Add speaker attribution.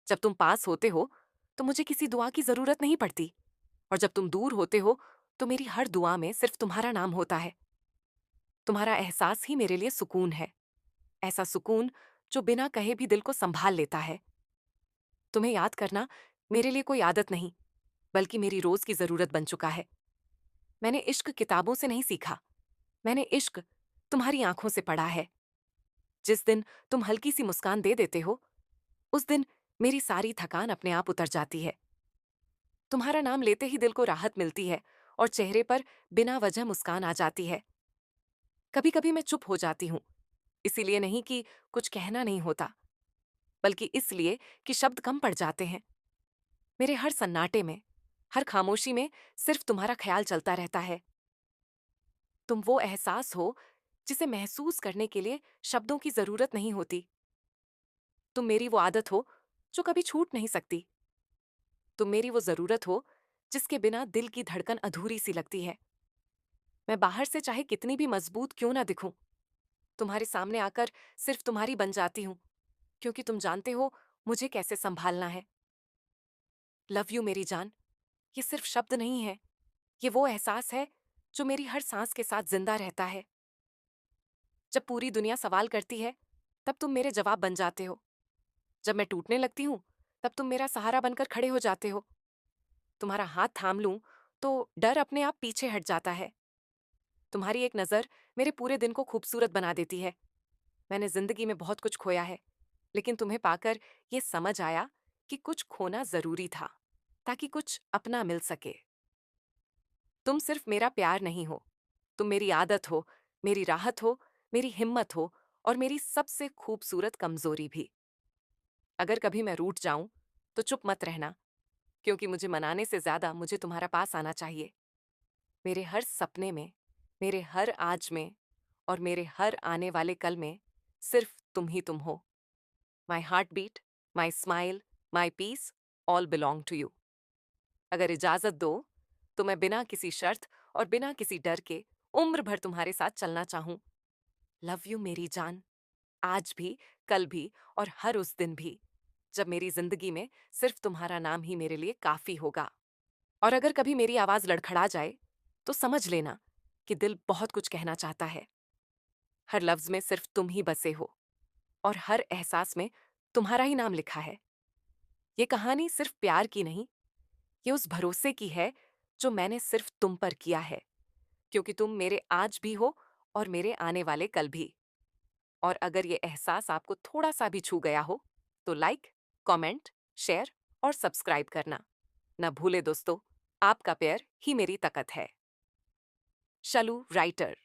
Speaker 1: जब तुम पास होते हो तो मुझे किसी दुआ की जरूरत नहीं पड़ती, और जब तुम दूर होते हो तो मेरी हर दुआ में सिर्फ तुम्हारा नाम होता है। तुम्हारा एहसास ही मेरे लिए सुकून है, ऐसा सुकून जो बिना कहे भी दिल को संभाल लेता है। तुम्हें याद करना मेरे लिए कोई आदत नहीं, बल्कि मेरी रोज की जरूरत बन चुका है। मैंने इश्क किताबों से नहीं सीखा, मैंने इश्क तुम्हारी आंखों से पढ़ा है। जिस दिन तुम हल्की सी मुस्कान दे देते हो, उस दिन मेरी सारी थकान अपने आप उतर जाती है। तुम्हारा नाम लेते ही दिल को राहत मिलती है और चेहरे पर बिना वजह मुस्कान आ जाती है। कभी कभी मैं चुप हो जाती हूँ, इसीलिए नहीं कि कुछ कहना नहीं होता, बल्कि इसलिए कि शब्द कम पड़ जाते हैं। मेरे हर सन्नाटे में, हर खामोशी में सिर्फ तुम्हारा ख्याल चलता रहता है। तुम वो एहसास हो जिसे महसूस करने के लिए शब्दों की जरूरत नहीं होती। तुम मेरी वो आदत हो जो कभी छूट नहीं सकती। तुम मेरी वो जरूरत हो जिसके बिना दिल की धड़कन अधूरी सी लगती है। मैं बाहर से चाहे कितनी भी मजबूत क्यों ना दिखूं, तुम्हारे सामने आकर सिर्फ तुम्हारी बन जाती हूं, क्योंकि तुम जानते हो मुझे कैसे संभालना है। लव यू मेरी जान, ये सिर्फ शब्द नहीं है, ये वो एहसास है जो मेरी हर सांस के साथ जिंदा रहता है। जब पूरी दुनिया सवाल करती है, तब तुम मेरे जवाब बन जाते हो। जब मैं टूटने लगती हूँ, तब तुम मेरा सहारा बनकर खड़े हो जाते हो। तुम्हारा हाथ थाम लूं तो डर अपने आप पीछे हट जाता है। तुम्हारी एक नजर मेरे पूरे दिन को खूबसूरत बना देती है। मैंने जिंदगी में बहुत कुछ खोया है, लेकिन तुम्हें पाकर ये समझ आया कि कुछ खोना जरूरी था, ताकि कुछ अपना मिल सके। तुम सिर्फ मेरा प्यार नहीं हो, तुम मेरी आदत हो, मेरी राहत हो, मेरी हिम्मत हो, और मेरी सबसे खूबसूरत कमजोरी भी। अगर कभी मैं रूठ जाऊं तो चुप मत रहना, क्योंकि मुझे मनाने से ज्यादा मुझे तुम्हारा पास आना चाहिए। मेरे हर सपने में, मेरे हर आज में, और मेरे हर आने वाले कल में सिर्फ तुम ही तुम हो। My heart beat, my smile, my peace, all belong to you. अगर इजाजत दो तो मैं बिना किसी शर्त और बिना किसी डर के उम्र भर तुम्हारे साथ चलना चाहूं। लव यू मेरी जान, आज भी, कल भी, और हर उस दिन भी जब मेरी जिंदगी में सिर्फ तुम्हारा नाम ही मेरे लिए काफी होगा। और अगर कभी मेरी आवाज लड़खड़ा जाए तो समझ लेना कि दिल बहुत कुछ कहना चाहता है। हर लफ्ज में सिर्फ तुम ही बसे हो, और हर एहसास में तुम्हारा ही नाम लिखा है। ये कहानी सिर्फ प्यार की नहीं, ये उस भरोसे की है जो मैंने सिर्फ तुम पर किया है, क्योंकि तुम मेरे आज भी हो और मेरे आने वाले कल भी। और अगर ये एहसास आपको थोड़ा सा भी छू गया हो तो लाइक, कमेंट, शेयर और सब्सक्राइब करना न भूले दोस्तों। आपका प्यार ही मेरी ताकत है। शलू राइटर।